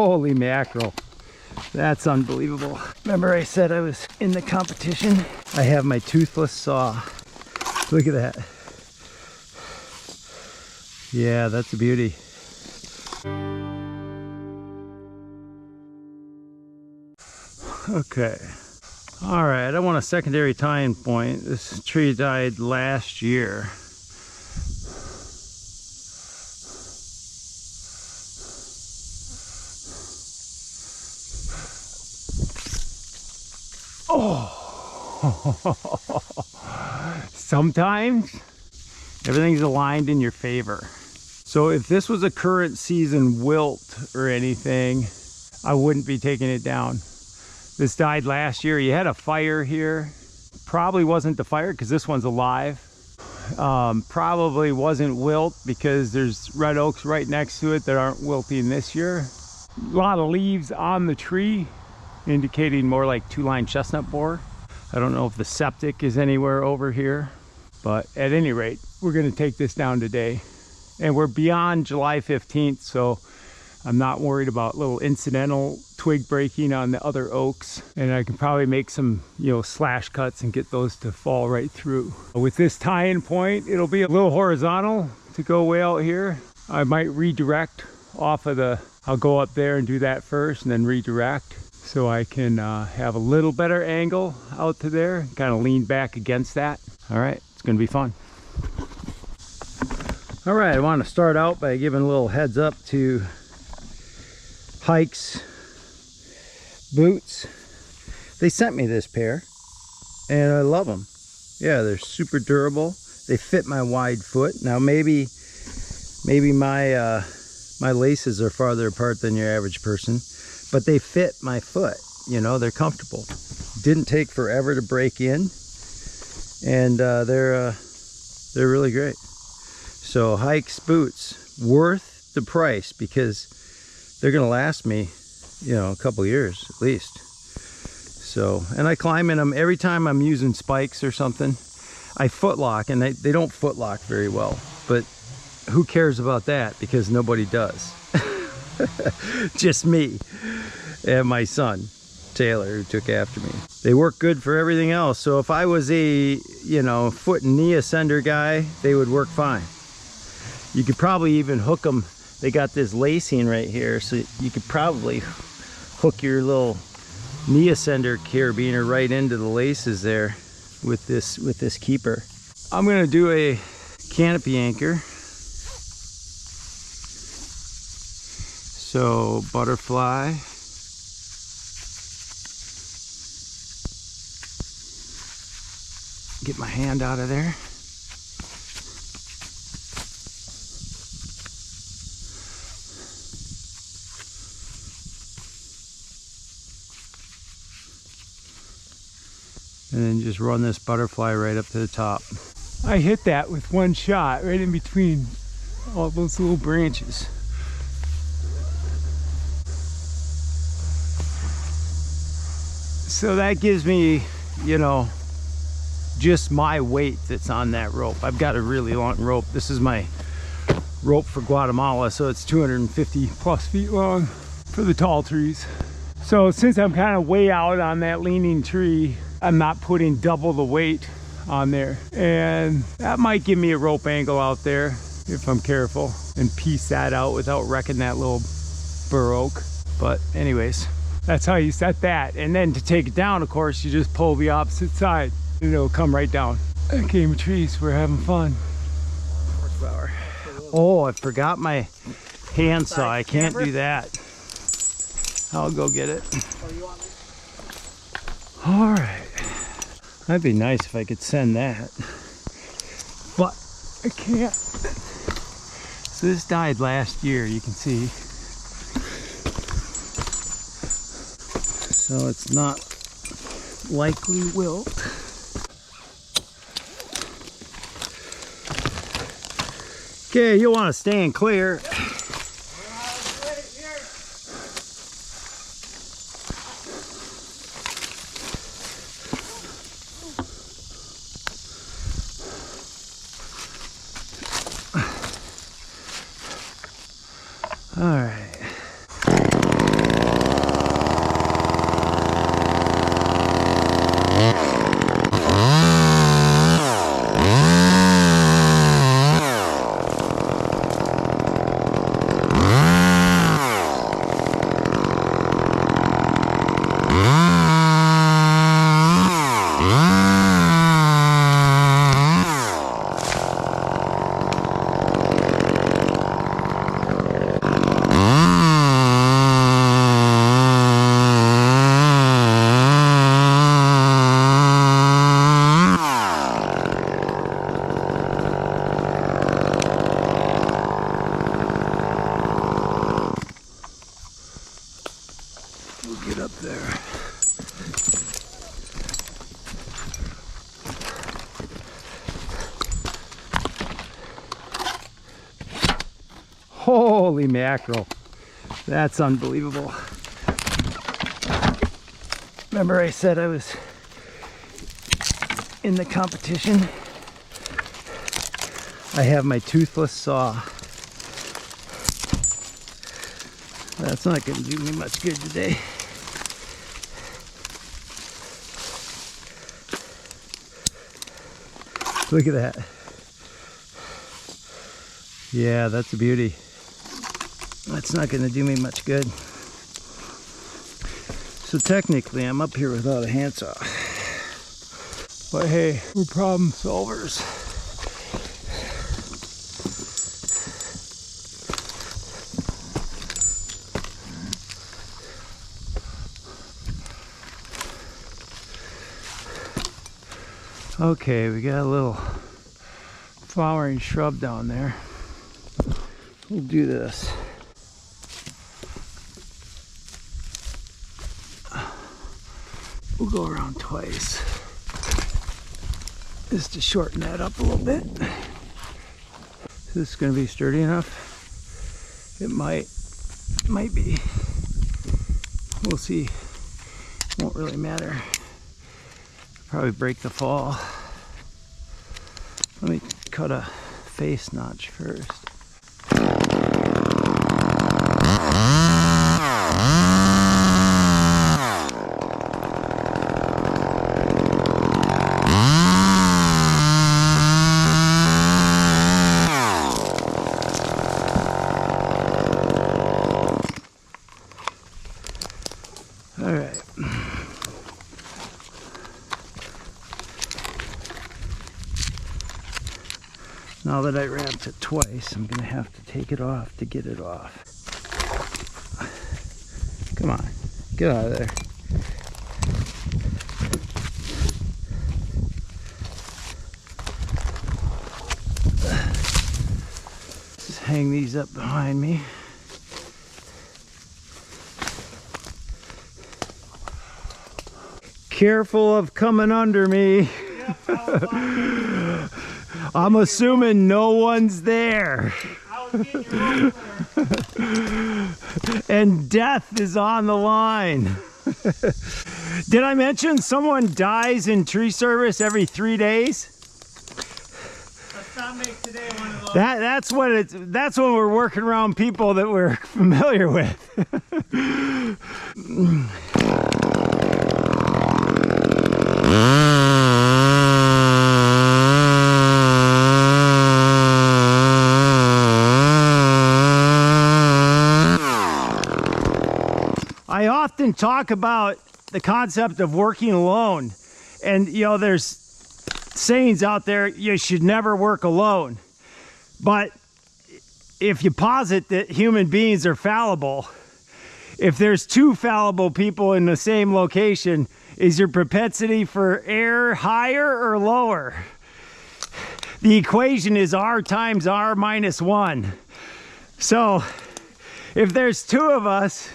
Holy mackerel. That's unbelievable. Remember I said I was in the competition? I have my toothless saw. Look at that. Yeah, that's a beauty. Okay. All right, I want a secondary tying point. This tree died last year. Oh, sometimes everything's aligned in your favor. So if this was a current season wilt or anything, I wouldn't be taking it down. This died last year. You had a fire here. Probably wasn't the fire because this one's alive. Probably wasn't wilt because there's red oaks right next to it that aren't wilting this year. A lot of leaves on the tree, indicating more like two-line chestnut borer. I don't know if the septic is anywhere over here, but at any rate, we're going to take this down today. And we're beyond July 15th, so I'm not worried about little incidental twig breaking on the other oaks. And I can probably make some, slash cuts and get those to fall right through. With this tie-in point, it'll be a little horizontal to go way out here. I might redirect off of I'll go up there and do that first and then redirect, so I can have a little better angle out to there, kind of lean back against that. All right, it's gonna be fun. All right, I want to start out by giving a little heads up to Hike's boots. They sent me this pair and I love them. Yeah, they're super durable. They fit my wide foot. Now maybe my my laces are farther apart than your average person, but they fit my foot. They're comfortable. Didn't take forever to break in, and they're really great. So Hike's boots, worth the price because they're gonna last me, a couple years at least. So, and I climb in them every time I'm using spikes or something. I footlock, and they don't footlock very well, but who cares about that, because nobody does. Just me and my son Taylor, who took after me. They work good for everything else. So if I was a foot and knee ascender guy, they would work fine. You could probably even hook them. They got this lacing right here, so you could probably hook your little knee ascender carabiner right into the laces there with this keeper. I'm gonna do a canopy anchor. So butterfly. Get my hand out of there. And then just run this butterfly right up to the top. I hit that with one shot right in between all those little branches. So that gives me, just my weight that's on that rope. I've got a really long rope. This is my rope for Guatemala, so it's 250 plus feet long for the tall trees. So since I'm kind of way out on that leaning tree, I'm not putting double the weight on there. And that might give me a rope angle out there if I'm careful and piece that out without wrecking that little bur oak. But anyways, that's how you set that. And then to take it down, of course, you just pull the opposite side and it'll come right down. Game of trees, we're having fun. Horsepower. Oh, I forgot my handsaw. I can't do that. I'll go get it. All right. That'd be nice if I could send that, but I can't. So this died last year, you can see. So it's not likely wilt. Okay, you'll want to stand clear. All right. holy mackerel. That's unbelievable. Remember I said I was in the competition? I have my toothless saw. That's not going to do me much good today. Look at that. Yeah, that's a beauty. That's not going to do me much good. So technically I'm up here without a handsaw. But hey, we're problem solvers. Okay, we got a little flowering shrub down there. We'll do this. We'll go around twice, just to shorten that up a little bit. Is this going to be sturdy enough? It might be. We'll see. Won't really matter. Probably break the fall. Let me cut a face notch first. All right. Now that I wrapped it twice, I'm gonna have to take it off to get it off. Come on, get out of there. Just hang these up behind me. Careful of coming under me. I'm assuming no one's there. And death is on the line. Did I mention someone dies in tree service every 3 days? Let's not make today one of those. That's when we're working around people that we're familiar with. I often talk about the concept of working alone, and you know, there's sayings out there, you should never work alone. But if you posit that human beings are fallible, if there's two fallible people in the same location, is your propensity for error higher or lower? The equation is R times R minus 1. So if there's two of us,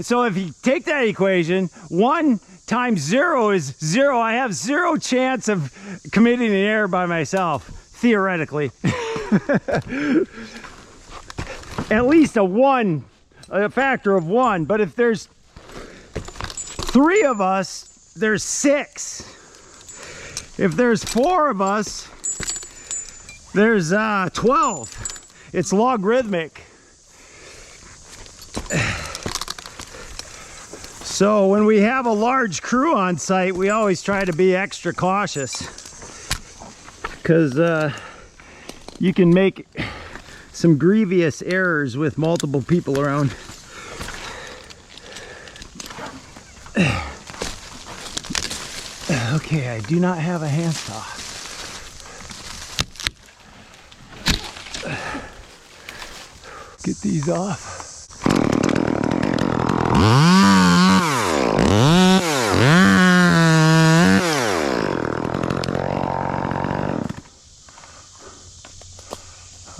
so if you take that equation, 1 times 0 is 0. I have 0 chance of committing an error by myself, theoretically. At least a factor of 1. But if there's 3 of us, there's 6. If there's 4 of us, there's 12. It's logarithmic. So when we have a large crew on site, we always try to be extra cautious, because you can make some grievous errors with multiple people around. Okay, I do not have a handsaw. Get these off.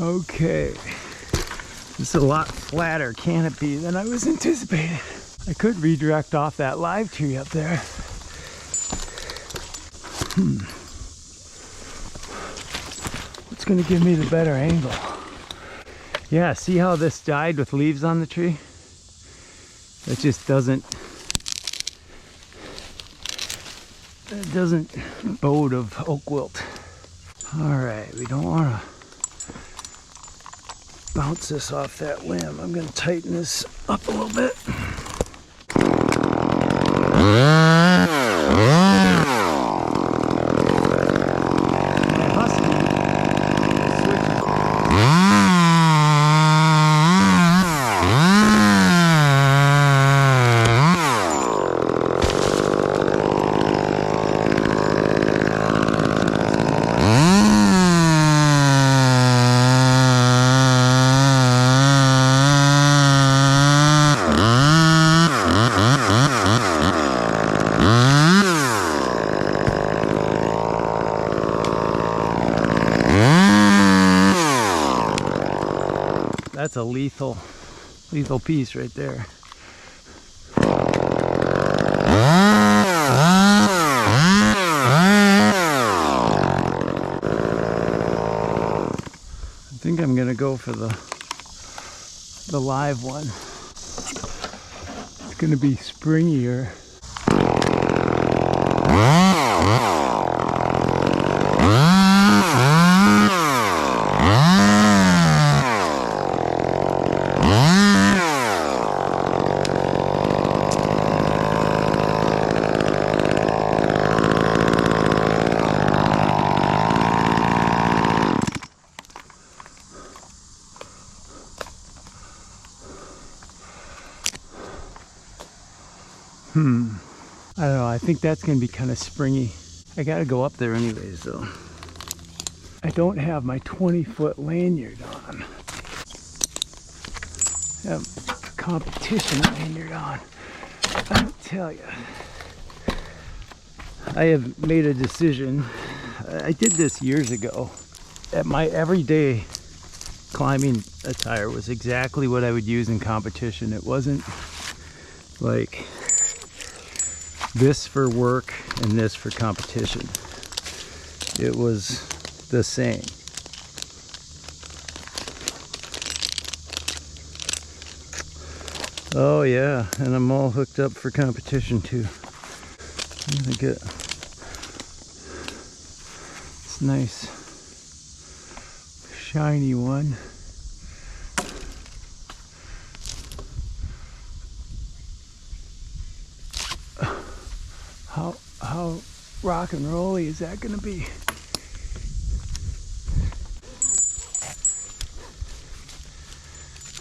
Okay, this is a lot flatter canopy than I was anticipating. I could redirect off that live tree up there. What's gonna give me the better angle. Yeah, see how this died with leaves on the tree? It just doesn't bode of oak wilt. All right, we don't want to bounce this off that limb. I'm going to tighten this up a little bit. That's a lethal piece right there. I think I'm gonna go for the live one. It's gonna be springier. I don't know, I think that's gonna be kind of springy. I gotta go up there anyways though. I don't have my 20-foot lanyard on. I have a competition lanyard on. I'll tell you. I have made a decision. I did this years ago. At my everyday climbing attire was exactly what I would use in competition. It wasn't like this for work and this for competition. It was the same. Oh yeah, and I'm all hooked up for competition too. I'm gonna get this nice shiny one. How rock and rolly is that gonna be?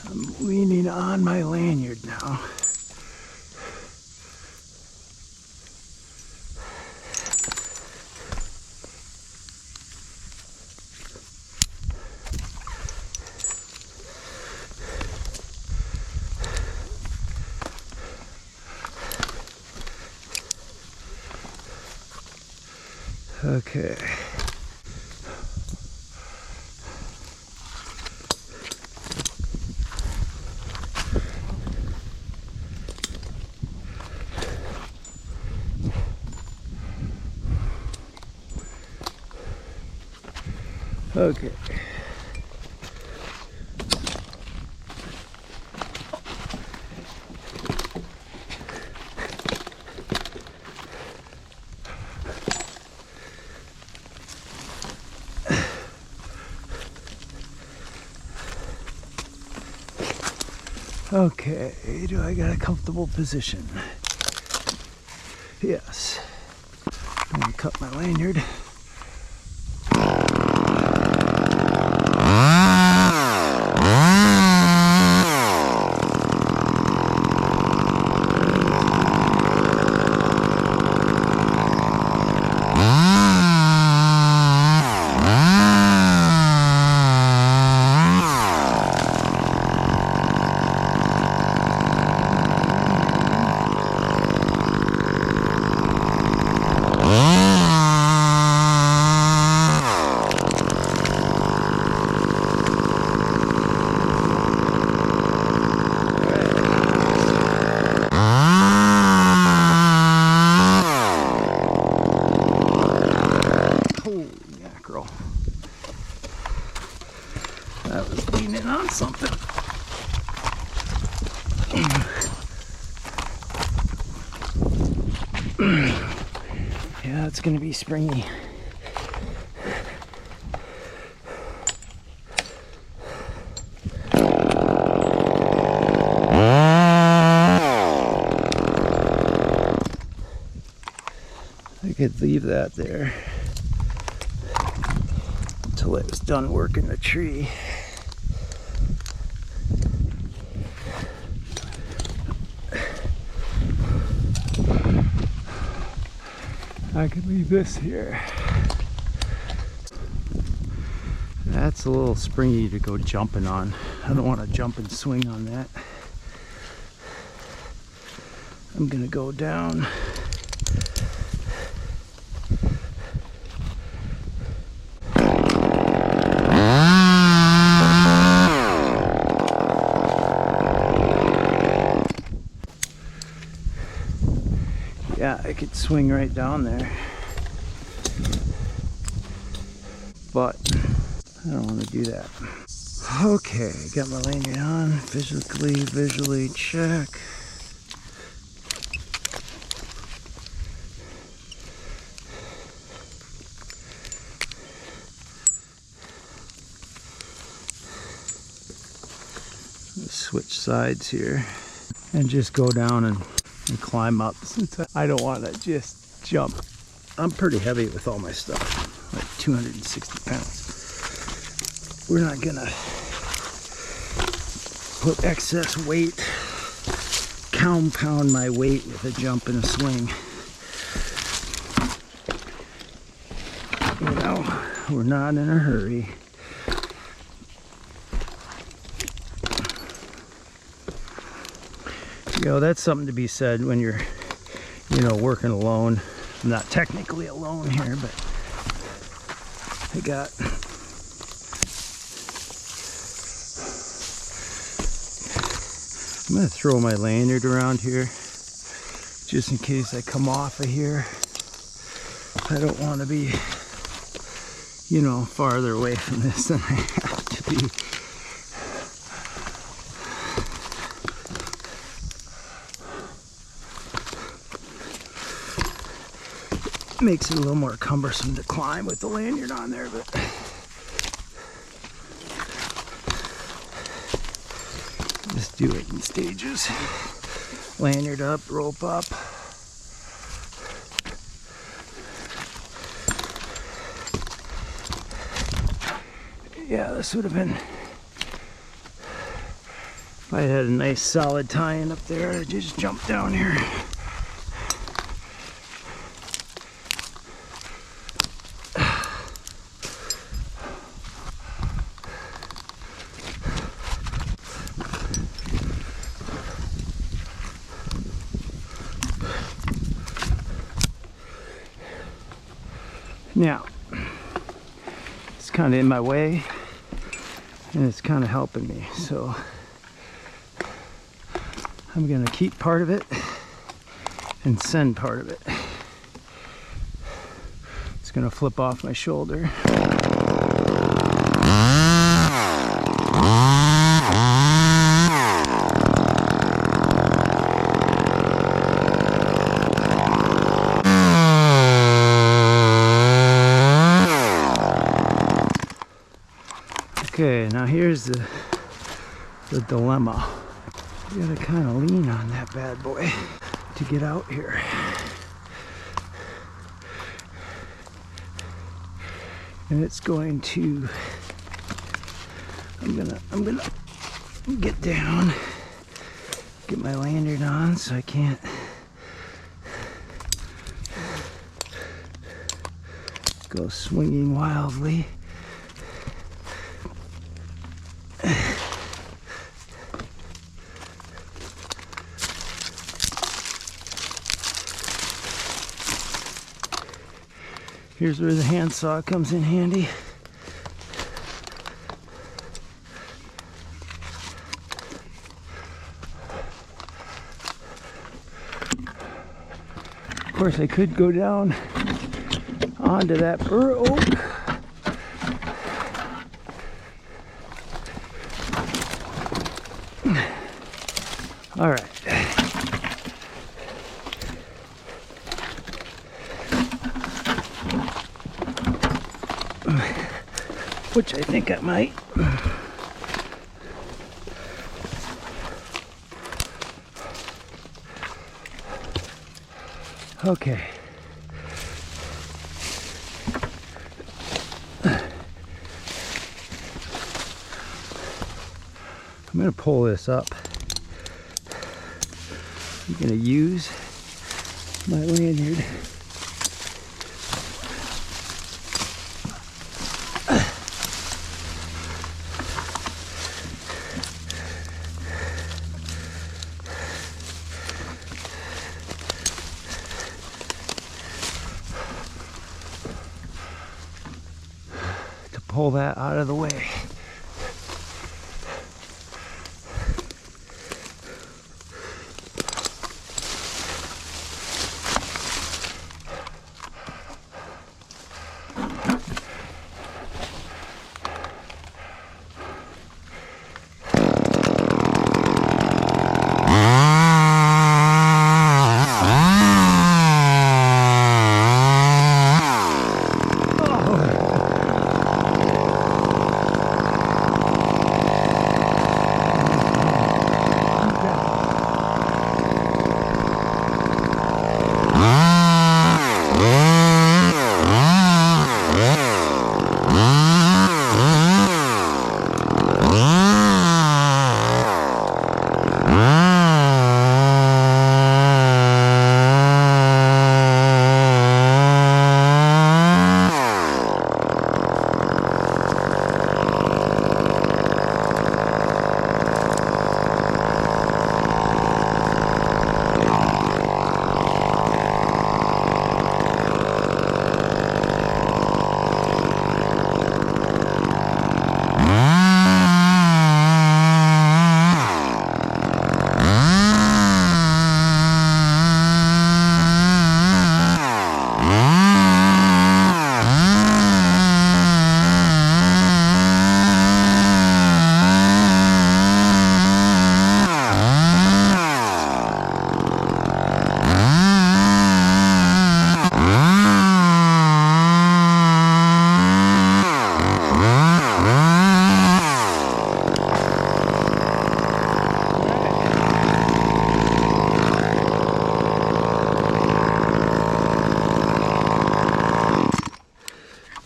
I'm leaning on my lanyard now. Okay. Okay. Okay, do I got a comfortable position? Yes. I'm gonna cut my lanyard. leaning on something. Yeah, it's gonna be springy. I could leave that there until it was done working the tree. I could leave this here. That's a little springy to go jumping on. I don't want to jump and swing on that. I'm gonna go down. Yeah, I could swing right down there, but I don't want to do that. Okay, got my lanyard on. Visually check. Let's switch sides here and just go down and climb up, since I don't want to just jump. I'm pretty heavy with all my stuff, like 260 pounds. We're not gonna put excess weight, compound my weight with a jump and a swing. You know, we're not in a hurry. You know, that's something to be said when you're, you know, working alone. I'm not technically alone here, but I got I'm gonna throw my lanyard around here just in case I come off of here. I don't want to be, you know, farther away from this than I have to be. Makes it a little more cumbersome to climb with the lanyard on there, but just do it in stages. Lanyard up, rope up. Yeah, this would have been, if I had a nice solid tie-in up there, I'd just jump down here. Now, it's kind of in my way, and it's kind of helping me, so I'm going to keep part of it and send part of it. It's going to flip off my shoulder. Okay, now here's the dilemma. You gotta kind of lean on that bad boy to get out here. And it's going to, I'm gonna get down, get my lanyard on so I can't go swinging wildly. Here's where the handsaw comes in handy. Of course, I could go down onto that bur oak. All right. Which I think I might. Okay. I'm going to pull this up. I'm going to use my lanyard. To pull that out of the way.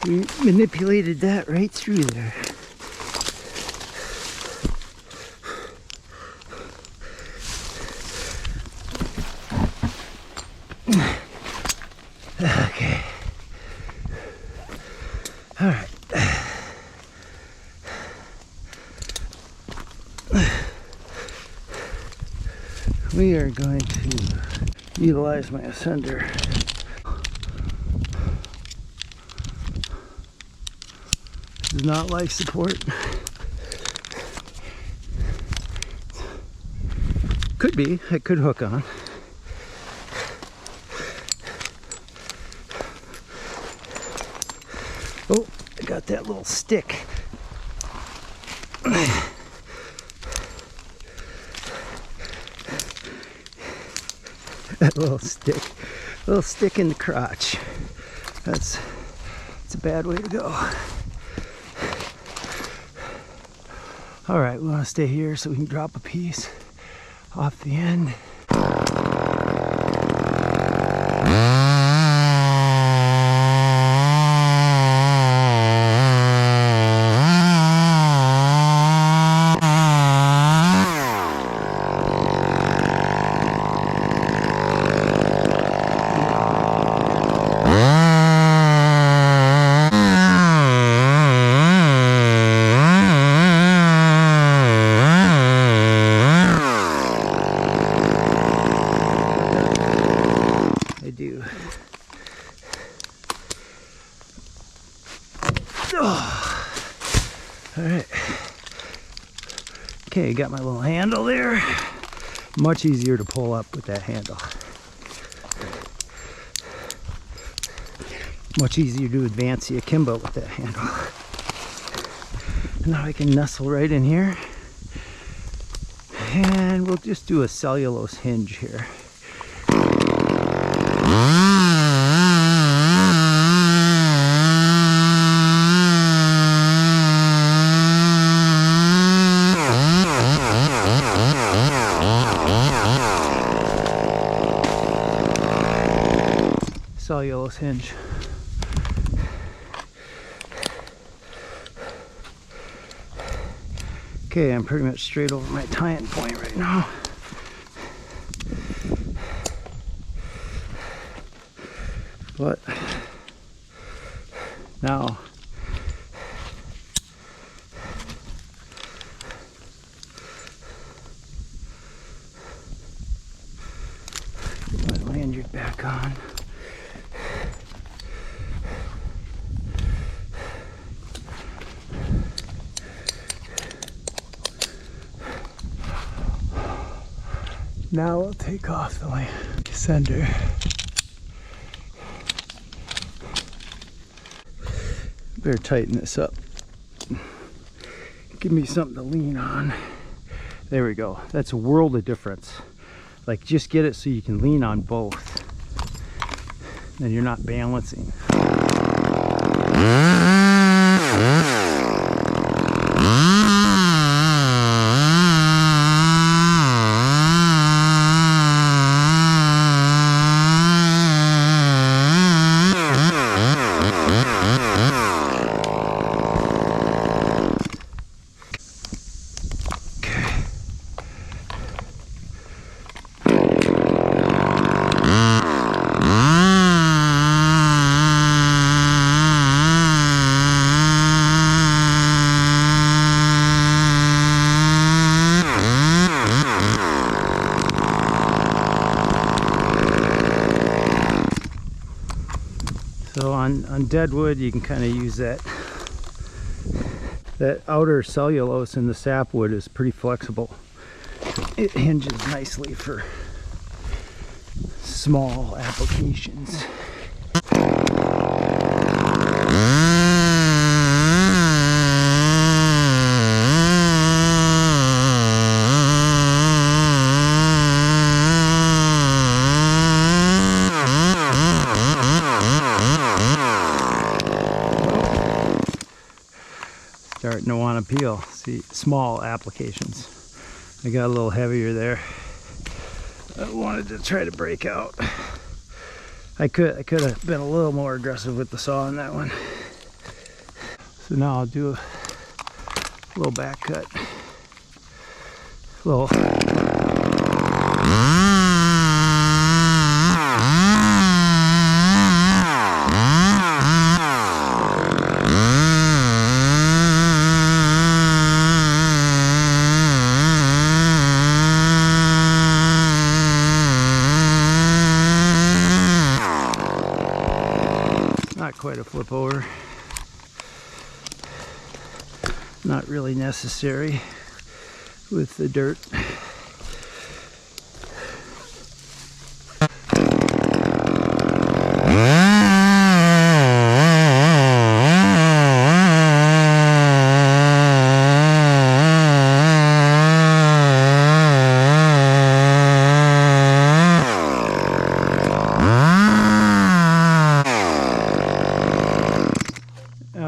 We manipulated that right through there. Okay. All right. We are going to utilize my ascender. This is not life support. Could be. I could hook on. Oh, I got that little stick. That little stick in the crotch. That's a bad way to go. All right, we want to stay here so we can drop a piece off the end. Do. Oh. All right. Okay, got my little handle there. Much easier to pull up with that handle. Much easier to advance the akimbo with that handle. And now I can nestle right in here And we'll just do a cellulose hinge here. Cellulose hinge. Okay, I'm pretty much straight over my tying point right now. But now put my lanyard back on. Now I'll take off the sender. Better tighten this up. Give me something to lean on. There we go. That's a world of difference. Like, just get it so you can lean on both. And you're not balancing. So on dead wood, you can kind of use that outer cellulose in the sapwood is pretty flexible. It hinges nicely for small applications. Starting to want to peel. See, small applications. I got a little heavier there. I wanted to try to break out. I could have been a little more aggressive with the saw on that one. So now I'll do a little back cut. Little. Not quite a flip over. Not really necessary with the dirt.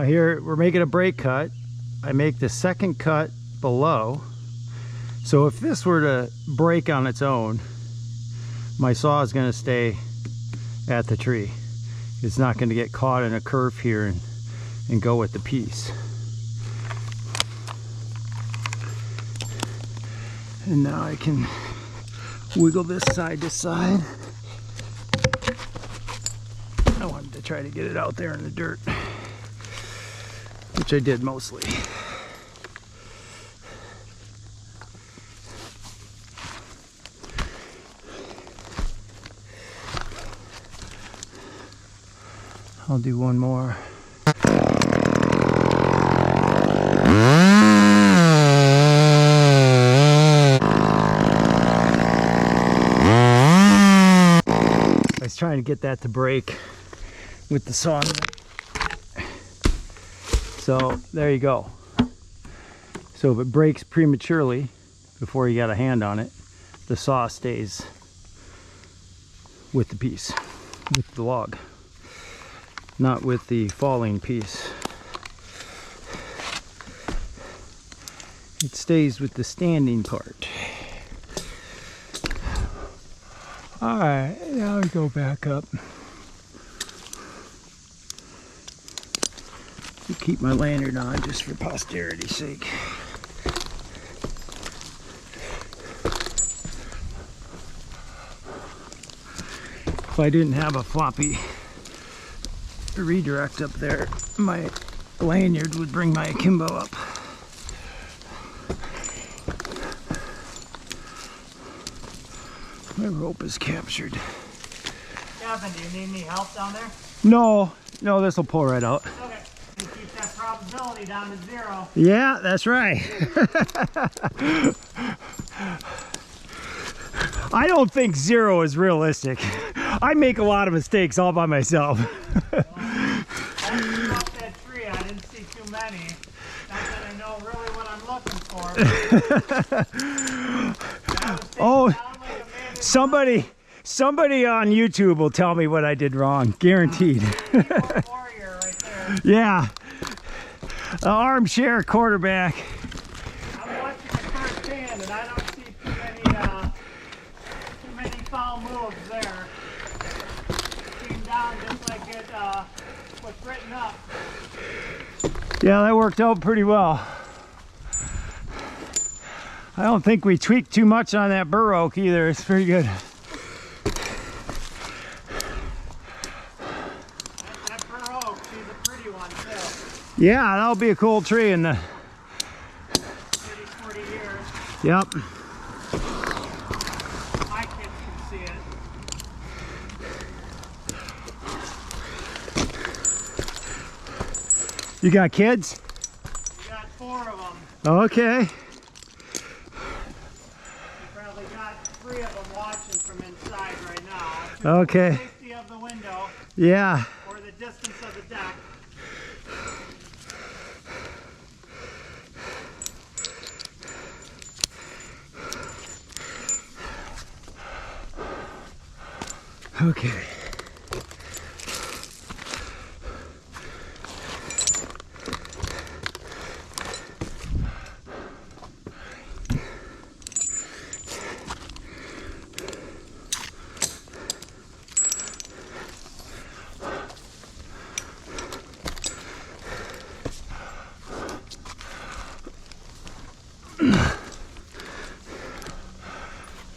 Here we're making a break cut. I make the second cut below. So if this were to break on its own, my saw is going to stay at the tree. It's not going to get caught in a curve here and go with the piece. And now I can wiggle this side to side. I wanted to try to get it out there in the dirt, which I did mostly. I'll do one more. I was trying to get that to break with the saw. So there you go. So if it breaks prematurely, before you got a hand on it, the saw stays with the piece, with the log, not with the falling piece. It stays with the standing part. Alright, now we go back up. Keep my lantern on just for posterity's sake. If I didn't have a floppy redirect up there, my lanyard would bring my akimbo up. My rope is captured. Kevin, do you need any help down there? No, this will pull right out. Okay. You keep that probability down to 0. Yeah, that's right. I don't think 0 is realistic. I make a lot of mistakes all by myself. Well, I threw up that tree. I didn't see too many. Not that I know really what I'm looking for. Oh, somebody on YouTube will tell me what I did wrong, guaranteed. Warrior right there. Yeah, an armchair quarterback. I'm watching the first hand, and I don't see too many foul moves there. It came down just like it was written up. Yeah, that worked out pretty well. I don't think we tweaked too much on that bur oak either. It's pretty good. That bur oak, she's a pretty one too. Yeah, that'll be a cool tree in the 30, 40 years. Yep. My kids can see it. You got kids? We got 4 of them. Okay. We probably got 3 of them watching from inside right now. Okay. The safety of the window Yeah. or the distance of the deck. Okay.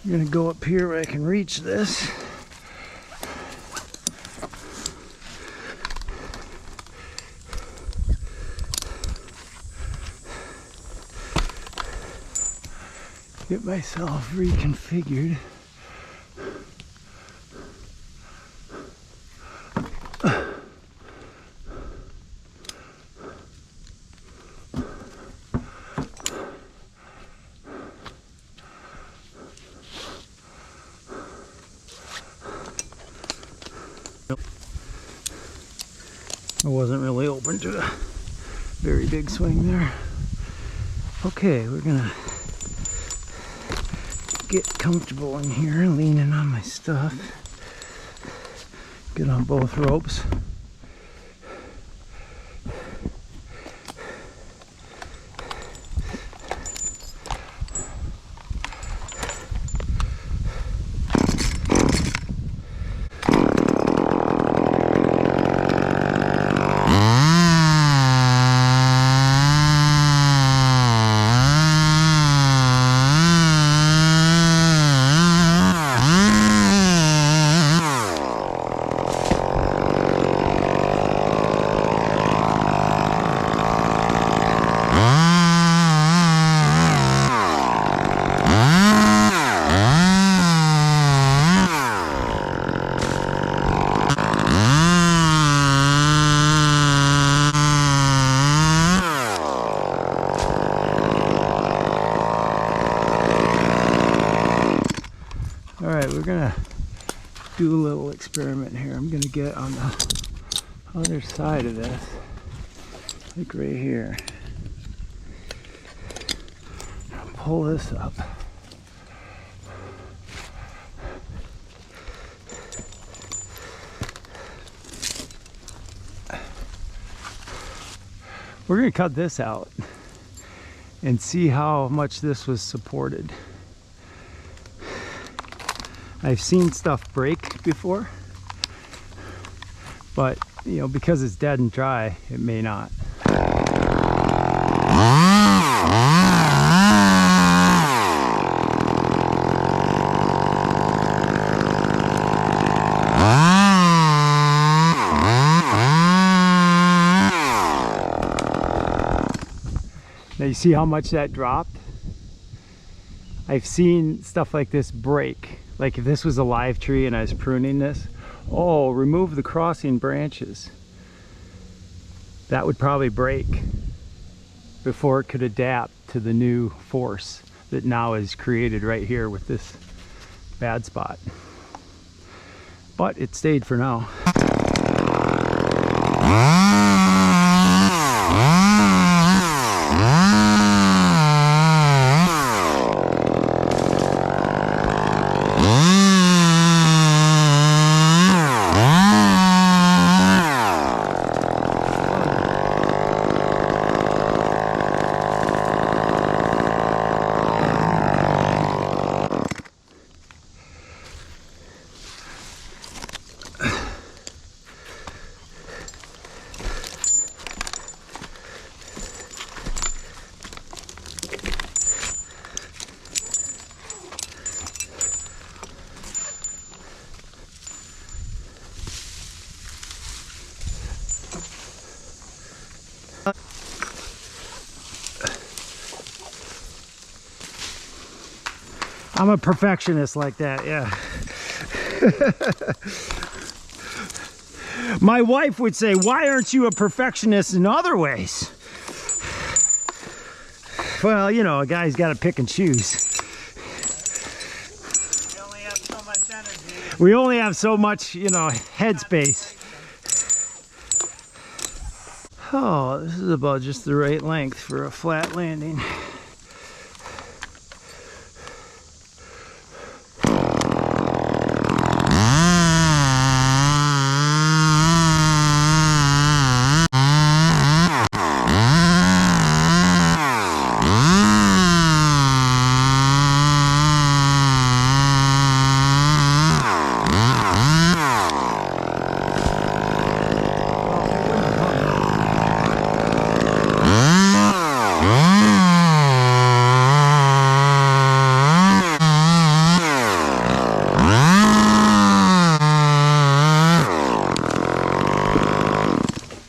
I'm gonna go up here where I can reach this. Get myself reconfigured. I wasn't really open to a very big swing there. Okay, we're gonna get comfortable in here, leaning on my stuff. Get on both ropes. Alright, we're gonna do a little experiment here. I'm gonna get on the other side of this, like right here. I'll pull this up. We're gonna cut this out and see how much this was supported. I've seen stuff break before, but you know, because it's dead and dry, it may not. Now you see how much that dropped? I've seen stuff like this break. Like if this was a live tree and I was pruning this, oh, remove the crossing branches. That would probably break before it could adapt to the new force that now is created right here with this bad spot. But it stayed for now. I'm a perfectionist like that, yeah. My wife would say, why aren't you a perfectionist in other ways? Well, you know, a guy's got to pick and choose. You only have so much energy. We only have so much, you know, headspace. Oh, this is about just the right length for a flat landing.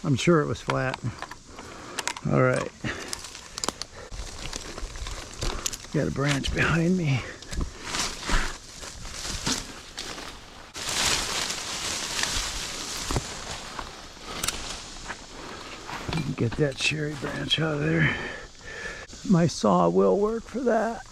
I'm sure it was flat. All right. Got a branch behind me. Get that cherry branch out of there. My saw will work for that.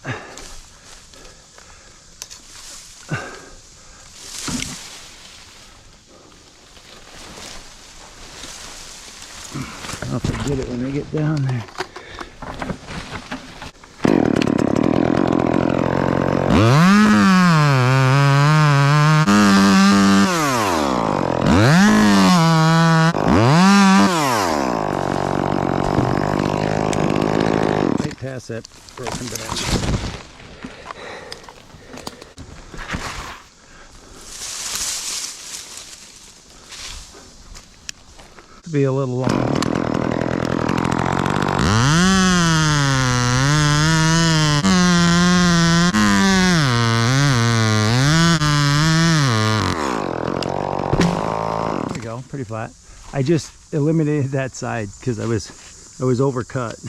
I'll forget it when I get down there. Right past that broken branch. Be a little long. Pretty flat. I just eliminated that side because I was overcut,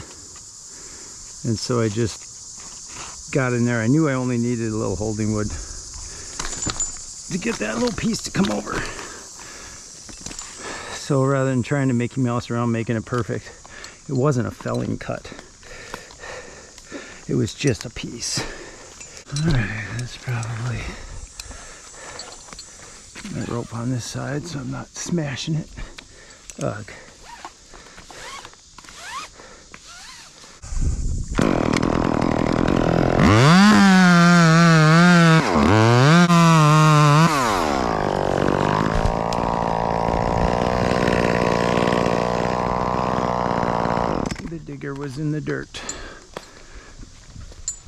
and so I just got in there. I knew I only needed a little holding wood to get that little piece to come over. So rather than trying to make you mouse around making it perfect, it wasn't a felling cut. It was just a piece. All right, that's probably my rope on this side so I'm not smashing it. Ugh.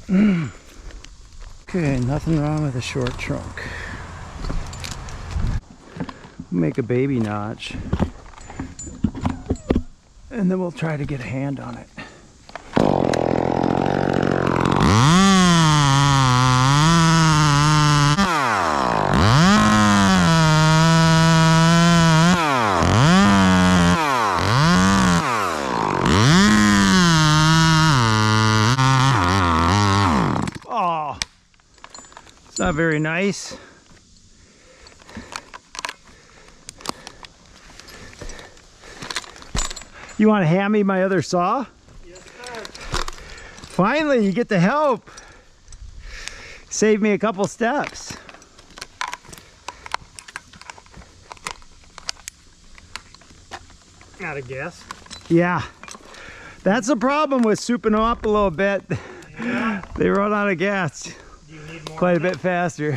Okay, nothing wrong with a short trunk. Make a baby notch. And then we'll try to get a hand on it. Oh, it's not very nice. You want to hand me my other saw? Yes, sir. Finally, you get to help. Save me a couple steps. Got a guess. Yeah, that's the problem with souping them up a little bit. Yeah. They run out of gas Do you need more? quite a bit faster.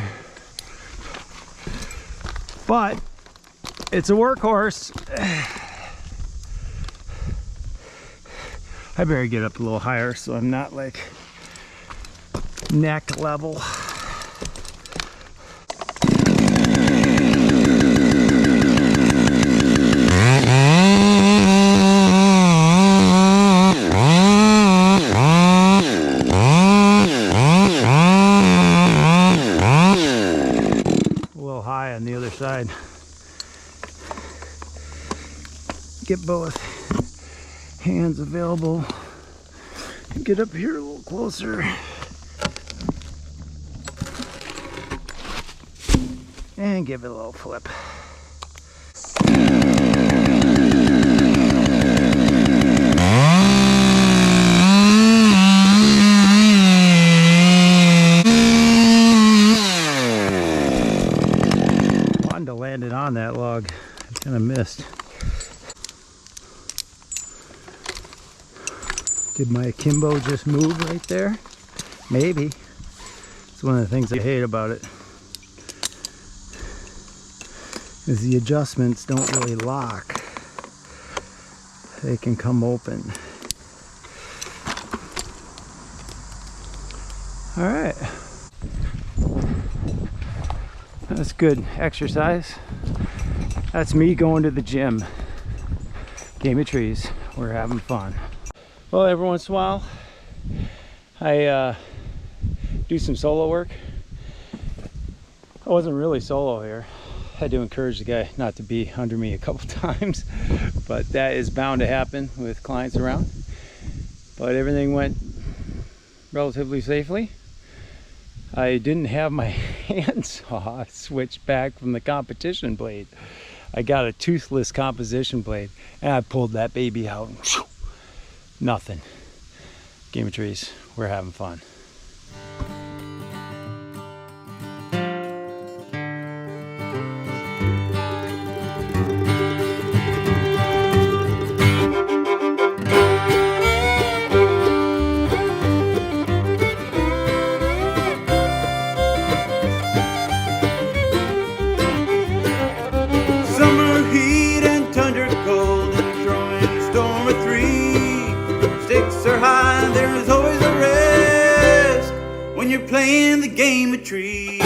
But it's a workhorse. I better get up a little higher so I'm not like neck level. A little high on the other side. Get both hands available. Get up here a little closer. And give it a little flip. Wanted to land it on that log. I kind of missed. Did my akimbo just move right there? Maybe. It's one of the things I hate about it. Is the adjustments don't really lock. They can come open. All right. That's good exercise. That's me going to the gym. Game of trees. We're having fun. Well, every once in a while, I do some solo work. I wasn't really solo here. Had to encourage the guy not to be under me a couple times, but that is bound to happen with clients around. But everything went relatively safely. I didn't have my handsaw switched back from the competition blade. I got a toothless composition blade, and I pulled that baby out. Nothing. Game of trees. We're having fun. Summer heat and thunder cold and throwing a storm of three. Stakes are high, there's always a risk when you're playing the game of trees.